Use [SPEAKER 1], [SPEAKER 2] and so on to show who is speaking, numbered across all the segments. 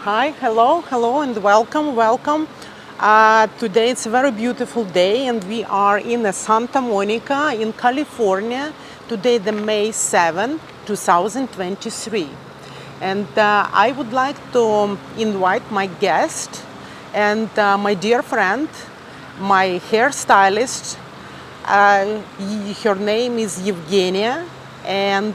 [SPEAKER 1] Hi, hello, and welcome. Today it's a very beautiful day, and we are in Santa Monica in California. Today, the May 7, 2023. And I would like to invite my guest and my dear friend, my hairstylist. Her name is Evgenia, and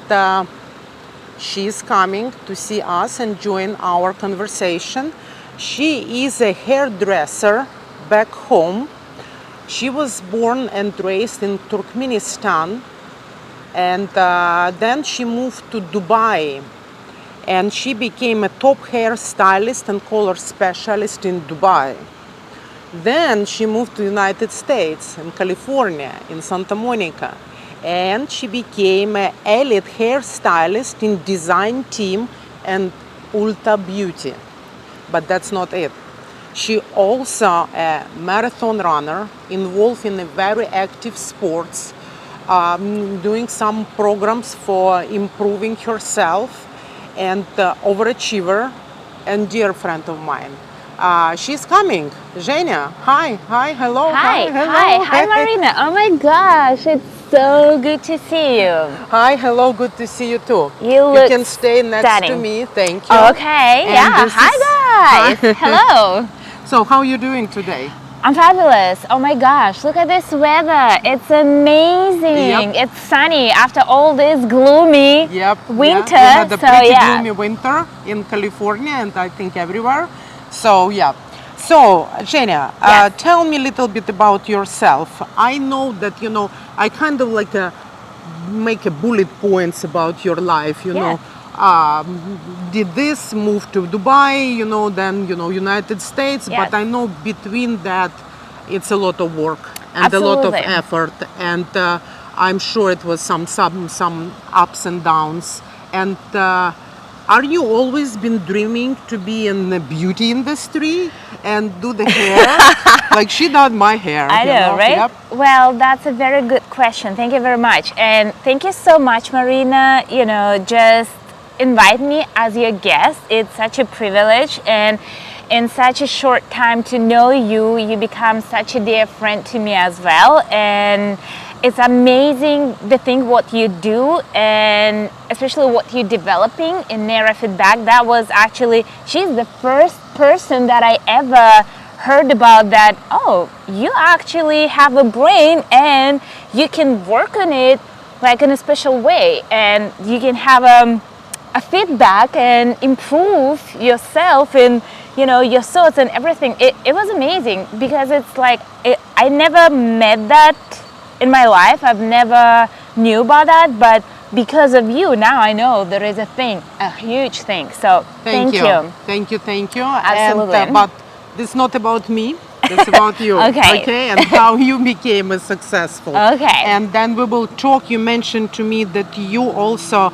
[SPEAKER 1] she is coming to see us and join our conversation. She is a hairdresser back home. She was born and raised in Turkmenistan, and then she moved to Dubai, and she became a top hairstylist and color specialist in Dubai. Then she moved to the United States, in California, in Santa Monica, and she became an elite hairstylist in design team and ULTA Beauty. But that's not it. She also a marathon runner involved in a very active sports, doing some programs for improving herself, and overachiever and dear friend of mine. She's coming. Jenya, hi, hello.
[SPEAKER 2] Hi, Marina. Oh my gosh, it's so good to see you.
[SPEAKER 1] Hi, hello, good to see you too.
[SPEAKER 2] You look
[SPEAKER 1] can stay next
[SPEAKER 2] stunning.
[SPEAKER 1] to me, thank you.
[SPEAKER 2] Okay,
[SPEAKER 1] And
[SPEAKER 2] yeah.
[SPEAKER 1] this
[SPEAKER 2] Hi guys. Hello.
[SPEAKER 1] So how are you doing today?
[SPEAKER 2] I'm fabulous. Oh my gosh, look at this weather. It's amazing.
[SPEAKER 1] Yep.
[SPEAKER 2] It's sunny after all this gloomy winter.
[SPEAKER 1] We had a
[SPEAKER 2] so
[SPEAKER 1] pretty
[SPEAKER 2] yeah.
[SPEAKER 1] gloomy winter in California and I think everywhere. So yeah. So Jenya,
[SPEAKER 2] Yes.
[SPEAKER 1] tell me a little bit about yourself. I know that I kind of like make a bullet points about your life.
[SPEAKER 2] Yeah.
[SPEAKER 1] Did this, move to Dubai, then United States,
[SPEAKER 2] Yes.
[SPEAKER 1] but I know between that it's a lot of work and a lot of
[SPEAKER 2] Absolutely.
[SPEAKER 1] effort, and I'm sure it was some ups and downs. And are you always been dreaming to be in the beauty industry and do the hair? Like she did my hair.
[SPEAKER 2] I know, right?
[SPEAKER 1] Yep.
[SPEAKER 2] Well, that's a very good question. Thank you very much. And thank you so much, Marina. Just invite me as your guest. It's such a privilege. And in such a short time to know you, you become such a dear friend to me as well. And it's amazing the thing what you do, and especially what you're developing in neurofeedback. That was actually, she's the first person that I ever heard about that, oh, you actually have a brain and you can work on it like in a special way, and you can have a feedback and improve yourself and your thoughts and everything. It was amazing because it's like I never met that in my life. I've never knew about that, but because of you now I know there is a huge thing. So thank you.
[SPEAKER 1] Thank you.
[SPEAKER 2] Absolutely.
[SPEAKER 1] And, but this is not about me. It's about you.
[SPEAKER 2] Okay.
[SPEAKER 1] And how you became a successful.
[SPEAKER 2] Okay.
[SPEAKER 1] And then we will talk. You mentioned to me that you also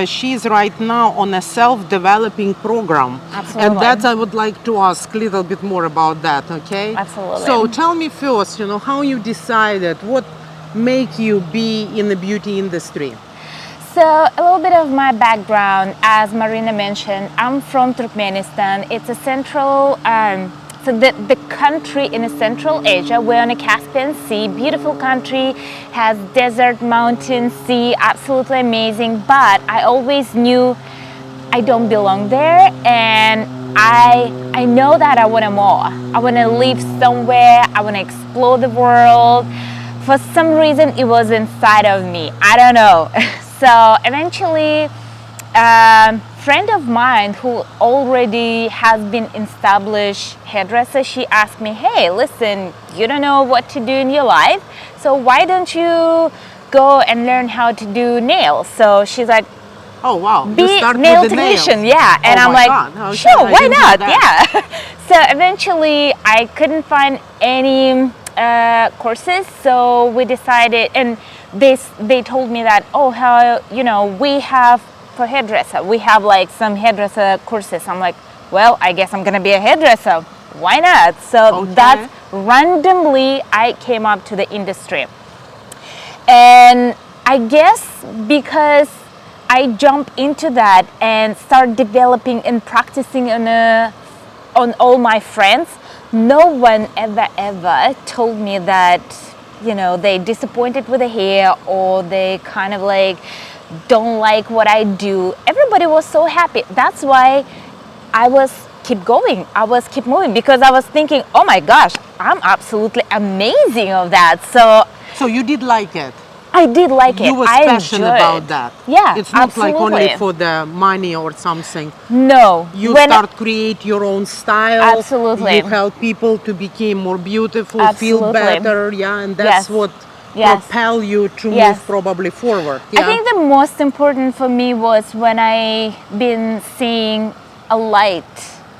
[SPEAKER 1] she's right now on a self-developing program.
[SPEAKER 2] Absolutely.
[SPEAKER 1] And that I would like to ask a little bit more about that, okay?
[SPEAKER 2] Absolutely.
[SPEAKER 1] So tell me first, how you decided, what make you be in the beauty industry?
[SPEAKER 2] So a little bit of my background, as Marina mentioned, I'm from Turkmenistan. It's a central, the country in Central Asia. We're on a Caspian Sea, beautiful country, has desert, mountain, sea, absolutely amazing. But I always knew I don't belong there, and I know that I want more. I want to live somewhere. I want to explore the world. For some reason, it was inside of me. I don't know. So eventually, a friend of mine who already has been established hairdresser, she asked me, hey, listen, you don't know what to do in your life, so why don't you go and learn how to do nails? So she's like,
[SPEAKER 1] oh wow,
[SPEAKER 2] be
[SPEAKER 1] you start
[SPEAKER 2] nail
[SPEAKER 1] with the
[SPEAKER 2] technician,
[SPEAKER 1] nails.
[SPEAKER 2] yeah. And
[SPEAKER 1] Oh
[SPEAKER 2] I'm
[SPEAKER 1] my
[SPEAKER 2] like,
[SPEAKER 1] God. Okay,
[SPEAKER 2] sure,
[SPEAKER 1] I
[SPEAKER 2] why
[SPEAKER 1] didn't know
[SPEAKER 2] not?
[SPEAKER 1] that.
[SPEAKER 2] Yeah. So eventually I couldn't find any courses, so we decided, and they told me that, oh, how we have for hairdresser, we have like some hairdresser courses. I'm like, well, I guess I'm gonna be a hairdresser, why not? So
[SPEAKER 1] Okay.
[SPEAKER 2] that's randomly I came up to the industry. And I guess because I jump into that and start developing and practicing on all my friends. No one ever told me that, you know, they disappointed with the hair or they kind of like don't like what I do. Everybody was so happy. That's why I was keep going. I was keep moving because I was thinking, oh my gosh, I'm absolutely amazing of that.
[SPEAKER 1] So you did like it.
[SPEAKER 2] I did like it.
[SPEAKER 1] You were
[SPEAKER 2] I
[SPEAKER 1] passionate
[SPEAKER 2] enjoyed
[SPEAKER 1] about
[SPEAKER 2] it.
[SPEAKER 1] that.
[SPEAKER 2] Yeah,
[SPEAKER 1] It's not like only
[SPEAKER 2] absolutely.
[SPEAKER 1] for the money or something.
[SPEAKER 2] No.
[SPEAKER 1] You
[SPEAKER 2] When-
[SPEAKER 1] start create your own style.
[SPEAKER 2] Absolutely.
[SPEAKER 1] You help people to become more beautiful, feel
[SPEAKER 2] Absolutely.
[SPEAKER 1] better. Yeah, and that's
[SPEAKER 2] Yes.
[SPEAKER 1] what
[SPEAKER 2] Yes.
[SPEAKER 1] propel you to
[SPEAKER 2] Yes.
[SPEAKER 1] move probably forward.
[SPEAKER 2] I think the most important for me was when I been seeing a light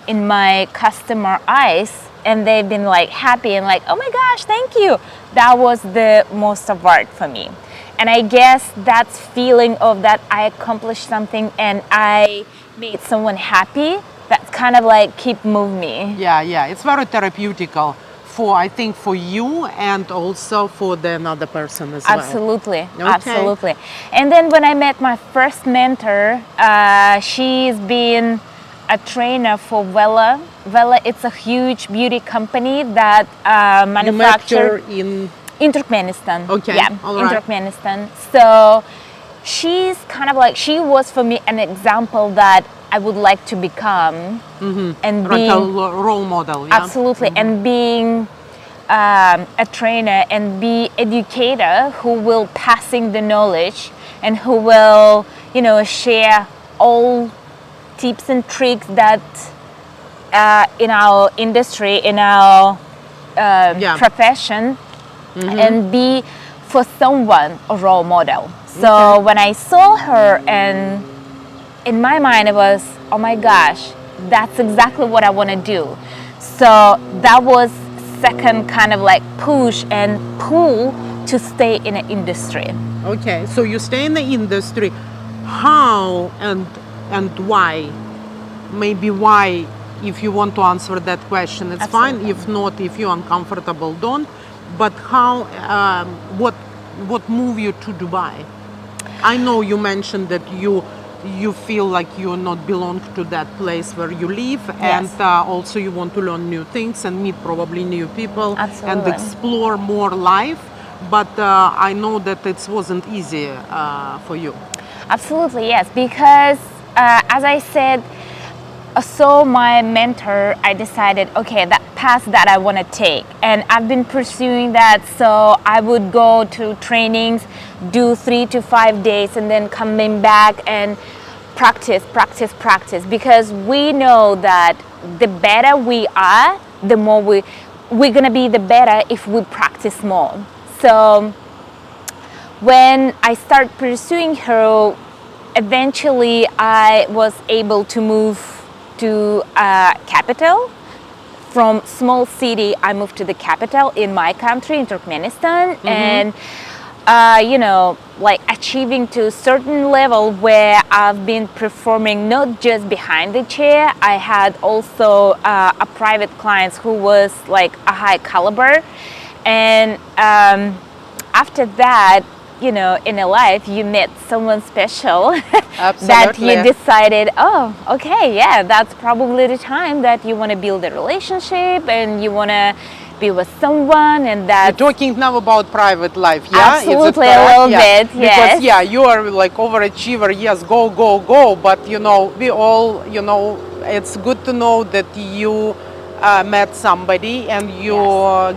[SPEAKER 2] in my customer eyes and they've been like happy and like, oh my gosh, thank you. That was the most of art for me. And I guess that's feeling of that I accomplished something and I made someone happy, that kind of like keep move me.
[SPEAKER 1] Yeah, it's very therapeutical for, I think, for you and also for the another person as well.
[SPEAKER 2] Absolutely, absolutely. And then when I met my first mentor, she's been a trainer for Wella. Wella, it's a huge beauty company that manufactures in Turkmenistan.
[SPEAKER 1] Okay,
[SPEAKER 2] Yeah,
[SPEAKER 1] all
[SPEAKER 2] in
[SPEAKER 1] right.
[SPEAKER 2] Turkmenistan. So she's kind of like, she was for me an example that I would like to become, and
[SPEAKER 1] Like
[SPEAKER 2] being
[SPEAKER 1] a role model. Yeah?
[SPEAKER 2] absolutely, and being a trainer and be educator who will passing the knowledge and who will, you know, share all tips and tricks that in our industry, in our profession, and be for someone a role model. So when I saw her, and in my mind it was, oh my gosh, that's exactly what I want to do. So that was second kind of like push and pull to stay in the industry.
[SPEAKER 1] Okay, so you stay in the industry. How and why? Maybe why, if you want to answer that question, it's
[SPEAKER 2] Absolutely.
[SPEAKER 1] fine. If not, if you're uncomfortable, don't. But how, what moved you to Dubai? I know you mentioned that you feel like you not belong to that place where you live, and also you want to learn new things and meet probably new people and
[SPEAKER 2] Absolutely.
[SPEAKER 1] explore more life. But I know that it wasn't easy for you.
[SPEAKER 2] Absolutely, yes, because as I said, so my mentor, I decided, okay, that path that I want to take, and I've been pursuing that. So I would go to trainings, do 3 to 5 days, and then coming back and practice, because we know that the better we are, the more we're gonna be the better if we practice more. So when I start pursuing her, eventually I was able to move to capital. From small city, I moved to the capital in my country, in Turkmenistan, and you know, like achieving to a certain level where I've been performing not just behind the chair. I had also a private clients who was like a high caliber, and after that, you know, in a life you met someone special that you decided, oh, okay, yeah, that's probably the time that you want to build a relationship and you want to be with someone, and that
[SPEAKER 1] You're talking now about private life, yeah?
[SPEAKER 2] absolutely a little bit, yes.
[SPEAKER 1] Because you are like overachiever, yes, go, but you know, we all, you know, it's good to know that you met somebody and you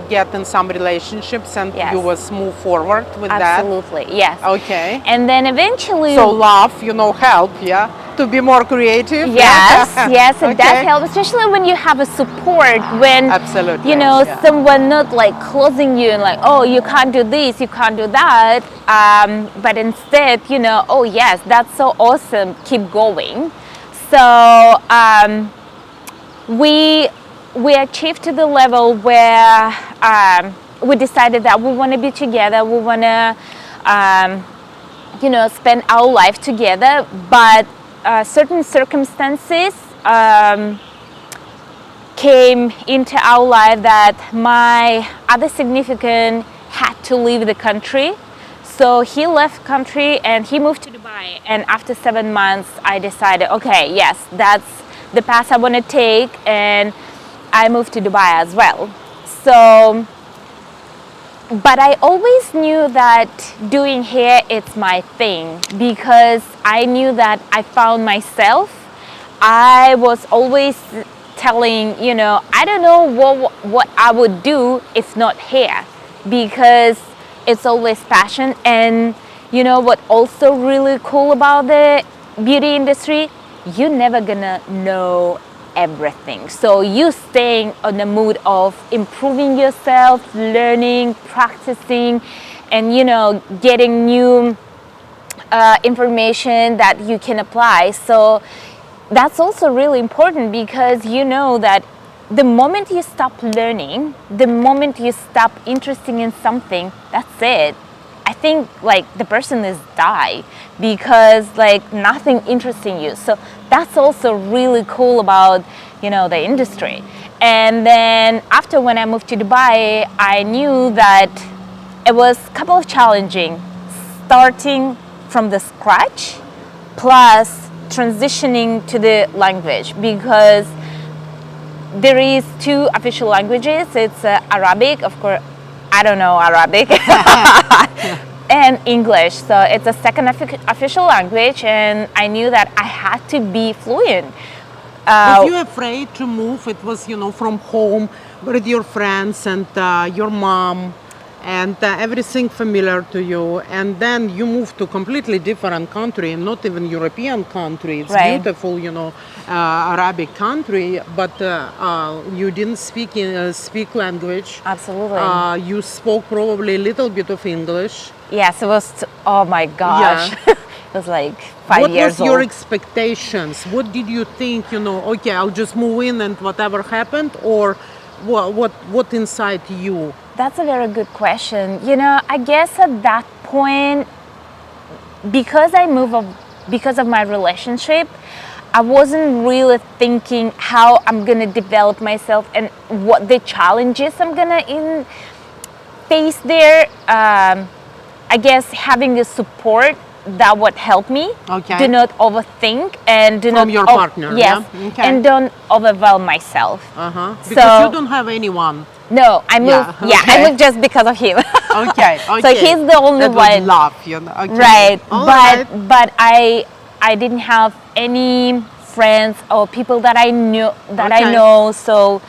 [SPEAKER 1] get in some relationships and you was move forward with that.
[SPEAKER 2] Absolutely, yes.
[SPEAKER 1] Okay.
[SPEAKER 2] And then eventually,
[SPEAKER 1] so love, you know, help, yeah, to be more creative.
[SPEAKER 2] Yes, yes, it does help, especially when you have a support, when
[SPEAKER 1] absolutely,
[SPEAKER 2] you know, someone not like closing you and like, oh, you can't do this, you can't do that, but instead, you know, oh yes, that's so awesome, keep going. So we achieved to the level where we decided that we want to be together, we want to you know, spend our life together, but certain circumstances came into our life that my other significant had to leave the country. So he left country and he moved to Dubai. And after 7 months, I decided, okay, yes, that's the path I want to take. And I moved to Dubai as well. So, but I always knew that doing hair, it's my thing, because I knew that I found myself. I was always telling, you know, I don't know what I would do if not hair, because it's always passion. And you know what also really cool about the beauty industry, you're never gonna know everything. So you staying on the mood of improving yourself, learning, practicing, and you know, getting new information that you can apply. So that's also really important, because you know that the moment you stop learning, the moment you stop interested in something, that's it. I think like the person is die, because like nothing interesting you. So that's also really cool about, you know, the industry. And then after, when I moved to Dubai, I knew that it was a couple of challenging, starting from the scratch plus transitioning to the language, because there is 2 official languages. It's Arabic, of course. I don't know Arabic, and English. So it's a second official language, and I knew that I had to be fluent.
[SPEAKER 1] Were you afraid to move? It was, you know, from home with your friends and your mom and everything familiar to you, and then you moved to completely different country, not even European country. It's
[SPEAKER 2] Right.
[SPEAKER 1] beautiful, you know, Arabic country, but you didn't speak language.
[SPEAKER 2] Absolutely.
[SPEAKER 1] You spoke probably a little bit of English.
[SPEAKER 2] Yes, it was. Oh my gosh,
[SPEAKER 1] Yeah.
[SPEAKER 2] it was like 5
[SPEAKER 1] What
[SPEAKER 2] years
[SPEAKER 1] was your
[SPEAKER 2] old.
[SPEAKER 1] expectations? What did you think? You know, okay, I'll just move in and whatever happened, or what inside you?
[SPEAKER 2] That's a very good question. You know, I guess at that point, because I moved up, because of my relationship, I wasn't really thinking how I'm gonna develop myself and what the challenges I'm gonna face there. I guess having the support that would help me.
[SPEAKER 1] Okay.
[SPEAKER 2] Do not overthink and do
[SPEAKER 1] From
[SPEAKER 2] not
[SPEAKER 1] your partner,
[SPEAKER 2] yes,
[SPEAKER 1] yeah? Okay.
[SPEAKER 2] and don't overwhelm myself.
[SPEAKER 1] Because
[SPEAKER 2] So-
[SPEAKER 1] you don't have anyone.
[SPEAKER 2] No, I moved. Yeah,
[SPEAKER 1] okay.
[SPEAKER 2] I moved just because of him.
[SPEAKER 1] Okay, okay.
[SPEAKER 2] So he's the only
[SPEAKER 1] that was
[SPEAKER 2] one.
[SPEAKER 1] love, you know. Okay.
[SPEAKER 2] Right,
[SPEAKER 1] All
[SPEAKER 2] but
[SPEAKER 1] right.
[SPEAKER 2] but I didn't have any friends or people that I knew that I
[SPEAKER 1] Okay.
[SPEAKER 2] know. So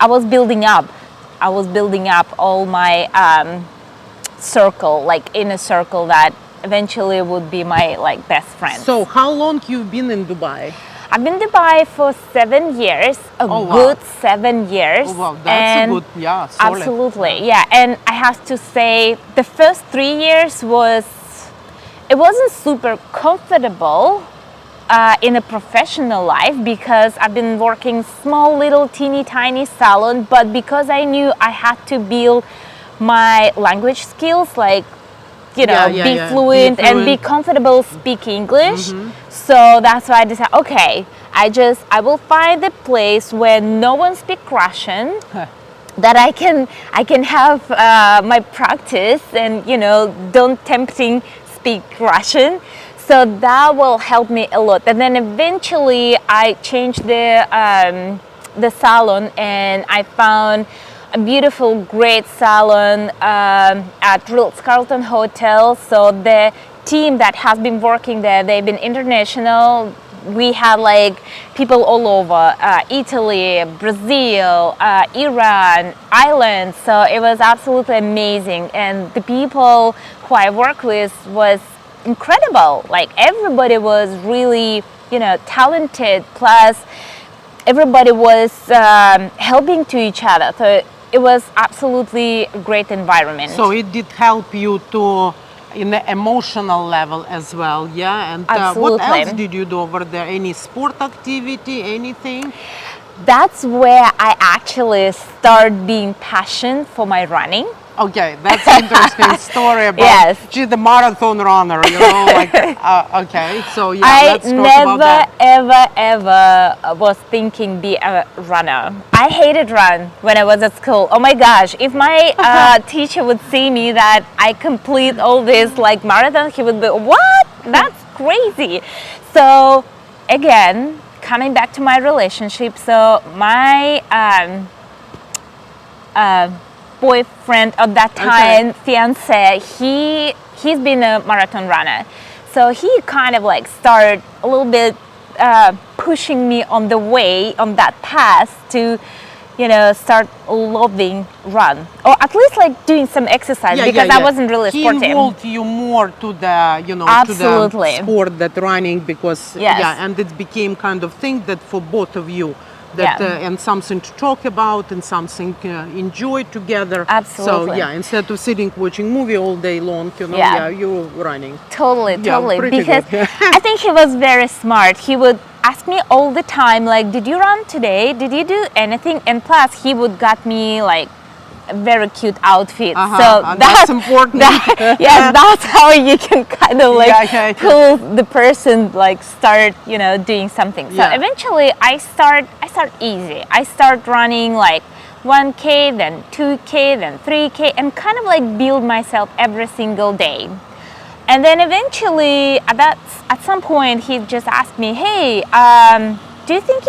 [SPEAKER 2] I was building up. I was building up all my circle, like inner circle that eventually would be my like best friends.
[SPEAKER 1] So how long you've been in Dubai?
[SPEAKER 2] I've been in Dubai for 7 years, a
[SPEAKER 1] Oh, wow.
[SPEAKER 2] good 7 years.
[SPEAKER 1] Oh, wow, that's
[SPEAKER 2] and
[SPEAKER 1] a good, yeah, solid.
[SPEAKER 2] absolutely, yeah. And I have to say, the first 3 years it wasn't super comfortable in a professional life, because I've been working small, little, teeny, tiny salon. But because I knew I had to build my language skills, like, you know,
[SPEAKER 1] Yeah,
[SPEAKER 2] be
[SPEAKER 1] yeah.
[SPEAKER 2] fluent
[SPEAKER 1] Be
[SPEAKER 2] and be
[SPEAKER 1] fluent.
[SPEAKER 2] comfortable speak English. So that's why I decided, okay, I will find a place where no one speak Russian, that I can have my practice, and you know, don't tempting speak Russian. So that will help me a lot. And then eventually I changed the salon, and I found a beautiful, great salon at Ritz-Carlton Hotel. So the team that has been working there, they've been international. We had like people all over, Italy, Brazil, Iran, Ireland. So it was absolutely amazing. And the people who I work with was incredible. Like everybody was really, you know, talented. Plus everybody was helping to each other. So it was absolutely a great environment.
[SPEAKER 1] So it did help you to in the emotional level as well, yeah? And what
[SPEAKER 2] Absolutely.
[SPEAKER 1] else did you do over there? Any sport activity, anything?
[SPEAKER 2] That's where I actually started being passionate for my running.
[SPEAKER 1] Okay, that's an interesting story about
[SPEAKER 2] Yes.
[SPEAKER 1] she's the marathon runner, you know, like, okay, so yeah,
[SPEAKER 2] I
[SPEAKER 1] let's talk about that.
[SPEAKER 2] ever was thinking be a runner. I hated run when I was at school. Oh my gosh, if my teacher would see me that I complete all this like marathon, he would be, what? That's crazy. So again, coming back to my relationship, so my boyfriend at that time, fiance, he's been a marathon runner, so he kind of like started a little bit pushing me on the way on that path to, you know, start loving run, or at least like doing some exercise, because I wasn't really
[SPEAKER 1] He
[SPEAKER 2] sportive.
[SPEAKER 1] involved you more to the, you know,
[SPEAKER 2] Absolutely.
[SPEAKER 1] to the sport that running, because
[SPEAKER 2] Yes.
[SPEAKER 1] yeah, and it became kind of thing that for both of you, that and something to talk about and something enjoy together.
[SPEAKER 2] Absolutely.
[SPEAKER 1] So yeah, instead of sitting watching movie all day long, you know,
[SPEAKER 2] Yeah.
[SPEAKER 1] you're running.
[SPEAKER 2] Totally,
[SPEAKER 1] Yeah,
[SPEAKER 2] totally.
[SPEAKER 1] pretty
[SPEAKER 2] Because
[SPEAKER 1] good.
[SPEAKER 2] I think he was very smart. He would ask me all the time, like, did you run today? Did you do anything? And plus, he would got me like a very cute outfit. So
[SPEAKER 1] that's important.
[SPEAKER 2] Yes, that's how you can kind of like pull the person, like start, you know, doing something. So eventually, I start easy. I start running like 1K, then 2K, then 3K, and kind of like build myself every single day. And then eventually, at some point, he just asked me, hey, do you think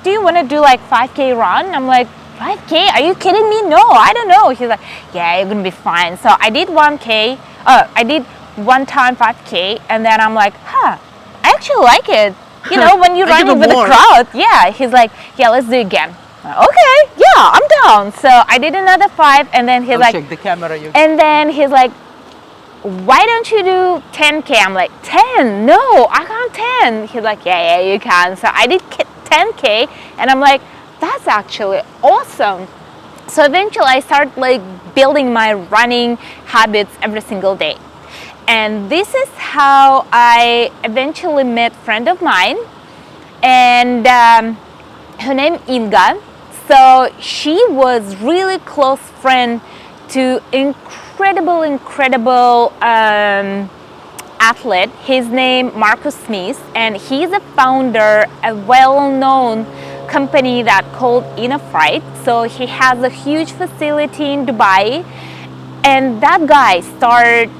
[SPEAKER 2] do you want to do like 5K run? I'm like, 5K? Are you kidding me? No, I don't know. He's like, yeah, you're going to be fine. So I did 1K. I did one time 5K. And then I'm like, I actually like it. You know, when you're running with the crowd. Yeah. He's like, yeah, let's do it again. Okay, yeah, I'm down. So I did another 5. And then he's like,
[SPEAKER 1] check the camera.
[SPEAKER 2] And then he's like, why don't you do 10K? I'm like, 10? No, I can't 10. He's like, yeah, you can. So I did 10K, and I'm like, that's actually awesome. So eventually I started like building my running habits every single day. And this is how I eventually met a friend of mine, and her name Inga. So she was really close friend to incredible athlete. His name Marcus Smith, and he's a founder, a well-known company that called Unveiled. So he has a huge facility in Dubai, and that guy started,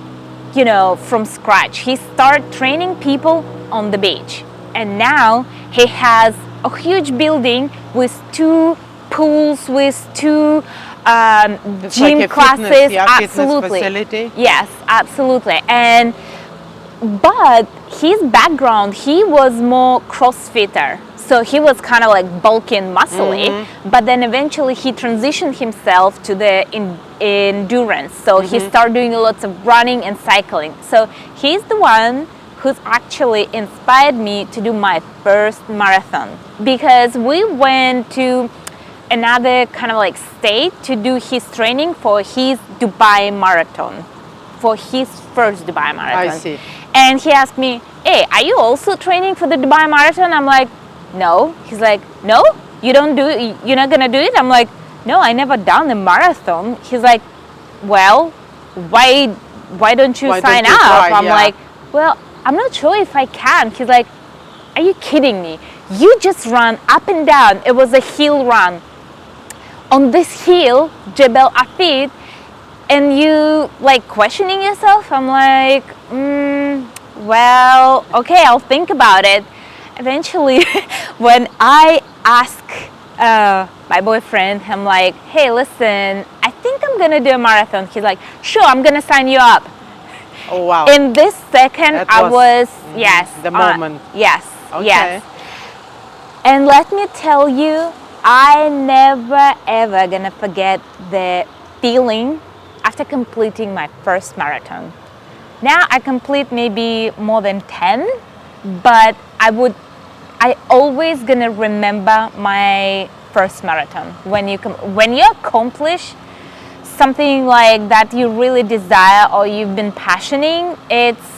[SPEAKER 2] you know, from scratch. He started training people on the beach, and now he has a huge building with 2 pools, with 2 gym
[SPEAKER 1] like
[SPEAKER 2] classes.
[SPEAKER 1] Absolutely. Facility.
[SPEAKER 2] Yes, absolutely. And but his background, he was more CrossFitter. So he was kind of like bulky and muscly, but then eventually he transitioned himself to the endurance. So he started doing lots of running and cycling. So he's the one who's actually inspired me to do my first marathon, because we went to another kind of like state to do his training for his Dubai marathon, for his first Dubai marathon.
[SPEAKER 1] I see.
[SPEAKER 2] And he asked me, hey, are you also training for the Dubai marathon? I'm like, no. He's like, no, you don't do it, you're not gonna do it? I'm like, no, I never done a marathon. He's like, well, why don't you sign up? I'm like, well, I'm not sure if I can. He's like, are you kidding me? You just run up and down. It was a hill run. On this hill, Jebel Afid, and you like questioning yourself? I'm like, well, okay, I'll think about it. Eventually, when I ask my boyfriend, I'm like, hey, listen, I think I'm gonna do a marathon. He's like, sure, I'm gonna sign you up.
[SPEAKER 1] Oh wow.
[SPEAKER 2] In this second, I was
[SPEAKER 1] the moment.
[SPEAKER 2] Yes,
[SPEAKER 1] Okay.
[SPEAKER 2] yes. And let me tell you, I never ever gonna forget the feeling after completing my first marathon. Now I complete maybe more than 10, but I always gonna remember my first marathon. When you accomplish something like that you really desire or you've been passionate, it's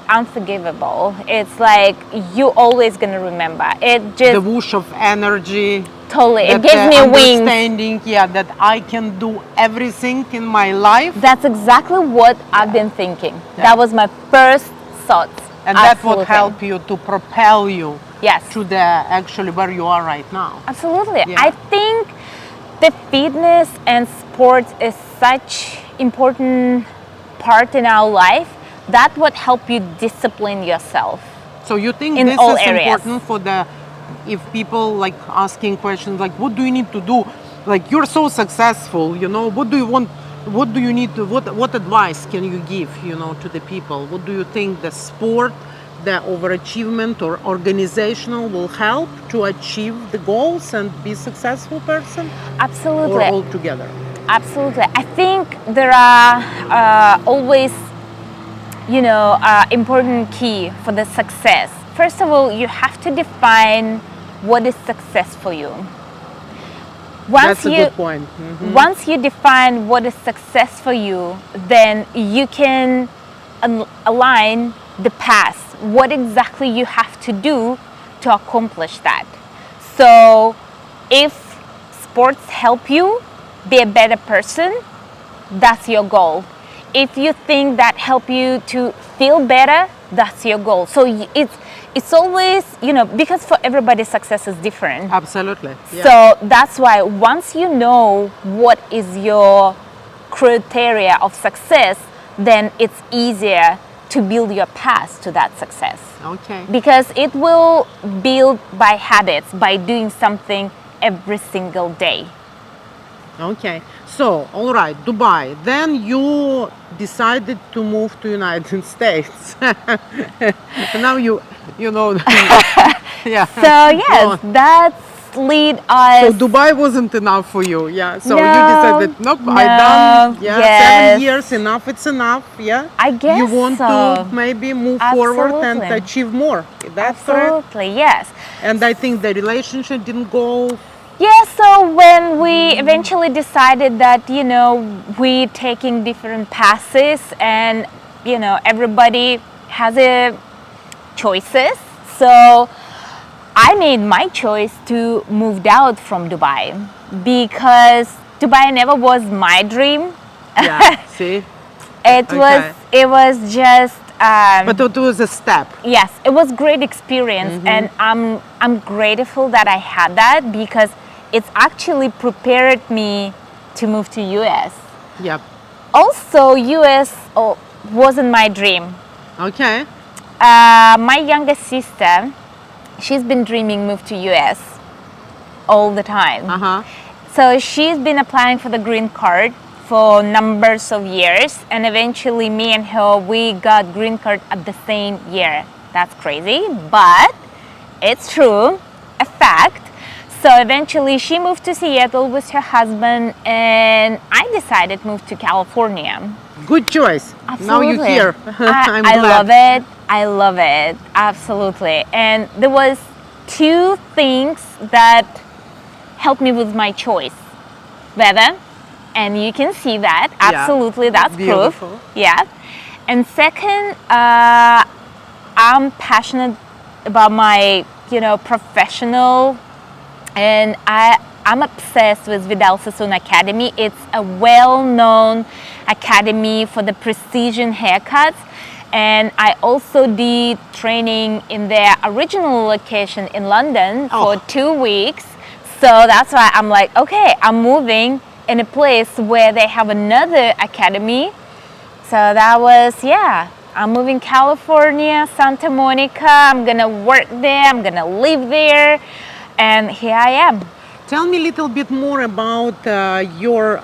[SPEAKER 2] unforgivable. It's like you always gonna remember it. Just
[SPEAKER 1] the whoosh of energy.
[SPEAKER 2] Totally, it
[SPEAKER 1] That,
[SPEAKER 2] gives me wings.
[SPEAKER 1] understanding, yeah, that I can do everything in my life.
[SPEAKER 2] That's exactly what I've been thinking.
[SPEAKER 1] Yeah.
[SPEAKER 2] That was my first thought.
[SPEAKER 1] And that
[SPEAKER 2] Absolutely.
[SPEAKER 1] would help you to propel you
[SPEAKER 2] Yes.
[SPEAKER 1] to the actually where you are right now.
[SPEAKER 2] Absolutely.
[SPEAKER 1] Yeah.
[SPEAKER 2] I think the fitness and sports is such important part in our life. That would help you discipline yourself.
[SPEAKER 1] So you think
[SPEAKER 2] In
[SPEAKER 1] this
[SPEAKER 2] all
[SPEAKER 1] is
[SPEAKER 2] areas.
[SPEAKER 1] important for the, if people like asking questions like, what do you need to do? Like, you're so successful, you know, what do you want? What do you need to, what advice can you give, you know, to the people? What do you think the sport, the overachievement or organizational will help to achieve the goals and be successful person?
[SPEAKER 2] Absolutely.
[SPEAKER 1] Or all together?
[SPEAKER 2] Absolutely. I think there are always, important key for the success. First of all, you have to define what is success for you.
[SPEAKER 1] That's a good point. Mhm.
[SPEAKER 2] Once you define what is success for you, then you can align the path, what exactly you have to do to accomplish that. So if sports help you be a better person, that's your goal. If you think that help you to feel better, that's your goal. So it's always, because for everybody success is different.
[SPEAKER 1] Absolutely. Yeah.
[SPEAKER 2] So that's why once you know what is your criteria of success, then it's easier to build your path to that success.
[SPEAKER 1] Okay.
[SPEAKER 2] Because it will build by habits, by doing something every single day.
[SPEAKER 1] Okay, so all right, Dubai. Then you decided to move to United States. Now you know, yeah.
[SPEAKER 2] So yes, that's lead us.
[SPEAKER 1] So Dubai wasn't enough for you, yeah. So
[SPEAKER 2] No,
[SPEAKER 1] you decided, nope, I
[SPEAKER 2] no,
[SPEAKER 1] done, yeah,
[SPEAKER 2] yes.
[SPEAKER 1] 7 years, enough. It's enough, yeah.
[SPEAKER 2] I guess
[SPEAKER 1] you want
[SPEAKER 2] so.
[SPEAKER 1] to maybe move forward and
[SPEAKER 2] Absolutely.
[SPEAKER 1] achieve more. That's correct.
[SPEAKER 2] Absolutely, yes.
[SPEAKER 1] And I think the relationship didn't go.
[SPEAKER 2] Yeah, so when we eventually decided that, we taking different paths and, everybody has a choices. So I made my choice to move out from Dubai because Dubai never was my dream.
[SPEAKER 1] Yeah, see?
[SPEAKER 2] It
[SPEAKER 1] Okay.
[SPEAKER 2] was just
[SPEAKER 1] But it was a step.
[SPEAKER 2] yes, it was great experience, and I'm grateful that I had that because it's actually prepared me to move to US.
[SPEAKER 1] Yep.
[SPEAKER 2] Also, US wasn't my dream.
[SPEAKER 1] Okay.
[SPEAKER 2] My youngest sister, she's been dreaming move to US all the time.
[SPEAKER 1] Uh-huh.
[SPEAKER 2] So she's been applying for the green card for numbers of years, and eventually me and her, we got green card at the same year. That's crazy, but it's true, a fact. So eventually she moved to Seattle with her husband, and I decided to move to California.
[SPEAKER 1] Good choice.
[SPEAKER 2] Absolutely.
[SPEAKER 1] Now you're here. I'm
[SPEAKER 2] I
[SPEAKER 1] glad.
[SPEAKER 2] love it. I love it. Absolutely. And there was two things that helped me with my choice. Weather, and you can see that. Absolutely, that's
[SPEAKER 1] Beautiful.
[SPEAKER 2] proof. Yeah. And second, I'm passionate about my, professional, and I'm obsessed with Vidal Sassoon Academy. It's a well-known academy for the precision haircuts. And I also did training in their original location in London for 2 weeks. So that's why I'm like, okay, I'm moving in a place where they have another academy. So that was, I'm moving California, Santa Monica. I'm gonna work there, I'm gonna live there. And here I am.
[SPEAKER 1] Tell me a little bit more about your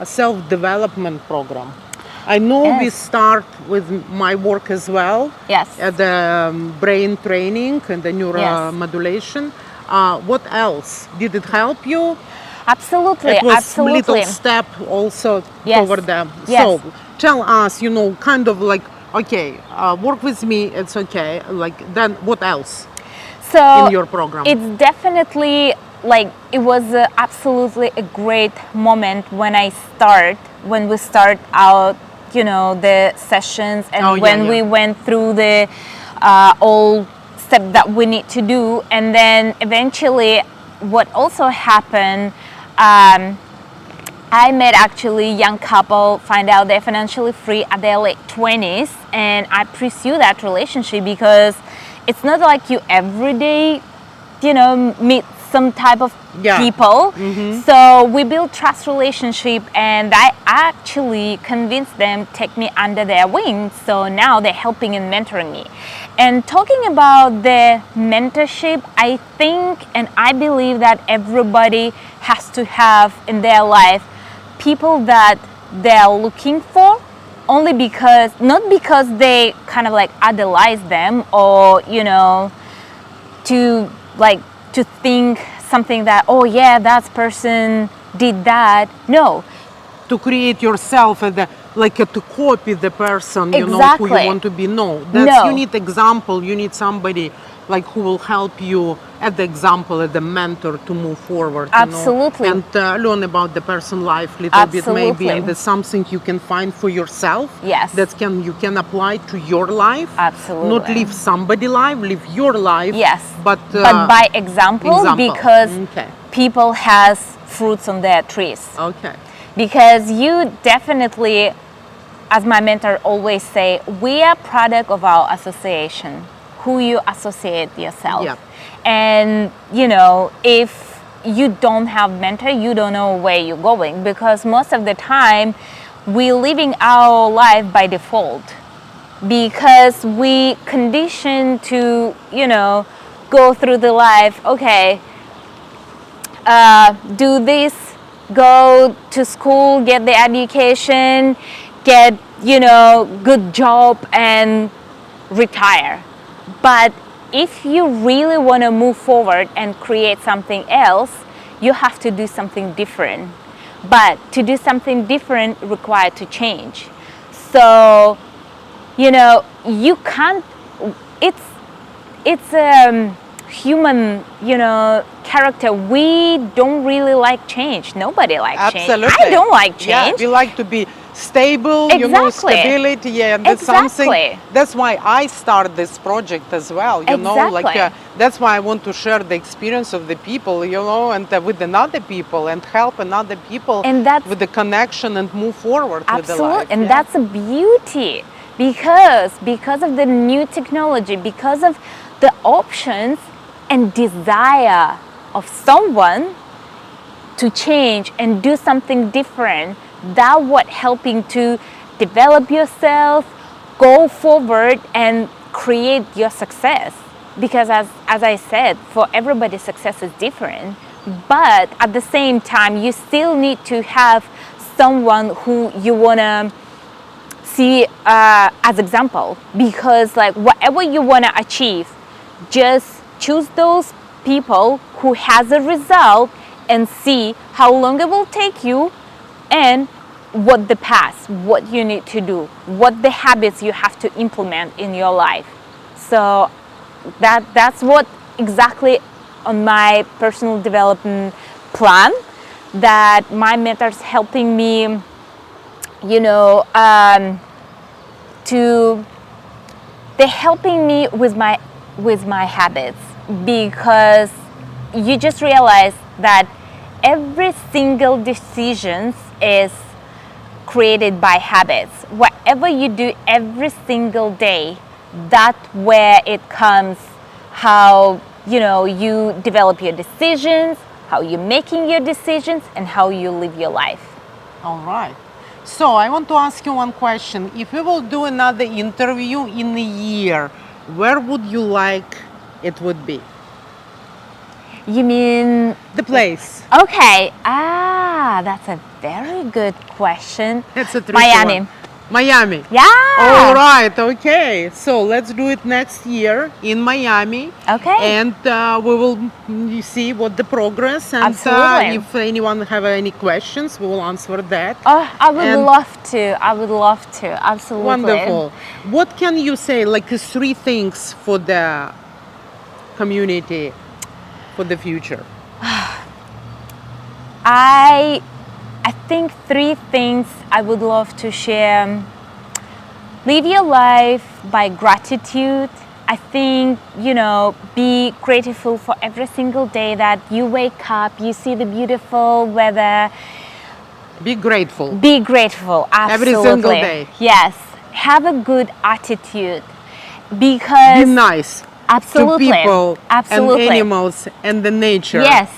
[SPEAKER 1] self-development program. I know we
[SPEAKER 2] Yes.
[SPEAKER 1] start with my work as well.
[SPEAKER 2] Yes.
[SPEAKER 1] At the brain training and the neuromodulation. What else? Did it help you?
[SPEAKER 2] Absolutely,
[SPEAKER 1] It was
[SPEAKER 2] absolutely.
[SPEAKER 1] little step also
[SPEAKER 2] Yes.
[SPEAKER 1] toward them.
[SPEAKER 2] Yes.
[SPEAKER 1] So tell us, kind of like, okay, work with me, it's okay. Like, then what else
[SPEAKER 2] So
[SPEAKER 1] in your program?
[SPEAKER 2] it's definitely it was absolutely a great moment when we start out, the sessions, and when we went through the all step that we need to do, and then eventually what also happened, I met actually a young couple, find out they're financially free at their late 20s, and I pursue that relationship because it's not like you every day, meet some type of people. So we build trust relationship, and I actually convinced them take me under their wing. So now they're helping and mentoring me. And talking about the mentorship, I think and I believe that everybody has to have in their life people that they're looking for, only because, not because they kind of like idolize them or, to think something that, oh yeah, that person did that. No.
[SPEAKER 1] To create yourself to copy the person, who you want to be. No. You need example. You need somebody who will help you as the example, as the mentor to move forward.
[SPEAKER 2] Absolutely.
[SPEAKER 1] And learn about the person's life a little bit maybe, and there's something you can find for yourself.
[SPEAKER 2] Yes.
[SPEAKER 1] That you can apply to your life.
[SPEAKER 2] Absolutely.
[SPEAKER 1] Not live somebody's life, live your life.
[SPEAKER 2] Yes.
[SPEAKER 1] But
[SPEAKER 2] by example. Because people has fruits on their trees.
[SPEAKER 1] Okay.
[SPEAKER 2] Because you definitely, as my mentor always say, we are product of our association, who you associate yourself.
[SPEAKER 1] Yeah.
[SPEAKER 2] And if you don't have mentor, you don't know where you're going, because most of the time we're living our life by default because we condition to go through the life, okay, do this, go to school, get the education, get good job and retire. But if you really want to move forward and create something else, you have to do something different. But to do something different requires to change. So you can't, it's human character. We don't really like change. Nobody likes change. I don't like change.
[SPEAKER 1] We like to be stable, stability, and that's something. That's why I started this project as well. That's why I want to share the experience of the people, and with another people, and help another people,
[SPEAKER 2] and that's,
[SPEAKER 1] with the connection and move forward with the life.
[SPEAKER 2] And that's a beauty, because of the new technology, because of the options and desire of someone to change and do something different. That what helping to develop yourself, go forward and create your success. Because as I said, for everybody success is different, but at the same time you still need to have someone who you want to see as example, because whatever you want to achieve, just choose those people who has a result and see how long it will take you, and what the path, what you need to do, what the habits you have to implement in your life. So that's what exactly on my personal development plan that my mentors helping me, they're helping me with my habits, because you just realize that every single decision is created by habits. Whatever you do every single day, that's where it comes, how you develop your decisions, how you're making your decisions, and how you live your life.
[SPEAKER 1] All right. So I want to ask you one question. If we will do another interview in a year, where would you like it would be?
[SPEAKER 2] You mean
[SPEAKER 1] the place?
[SPEAKER 2] Okay. That's a very good question.
[SPEAKER 1] It's a tricky
[SPEAKER 2] Miami.
[SPEAKER 1] one. Miami.
[SPEAKER 2] Yeah.
[SPEAKER 1] All right. Okay. So let's do it next year in Miami.
[SPEAKER 2] Okay.
[SPEAKER 1] And we will see what the progress, and if anyone have any questions, we will answer that.
[SPEAKER 2] Oh, I would love to. Absolutely.
[SPEAKER 1] Wonderful. What can you say, 3 things for the community for the future?
[SPEAKER 2] I think 3 things I would love to share. Live your life by gratitude. I think, you know, be grateful for every single day that you wake up, you see the beautiful weather.
[SPEAKER 1] Be grateful.
[SPEAKER 2] Be grateful, absolutely.
[SPEAKER 1] Every single day.
[SPEAKER 2] Yes. Have a good attitude, because
[SPEAKER 1] Be nice
[SPEAKER 2] absolutely,
[SPEAKER 1] to people
[SPEAKER 2] absolutely,
[SPEAKER 1] and animals and the nature.
[SPEAKER 2] Yes,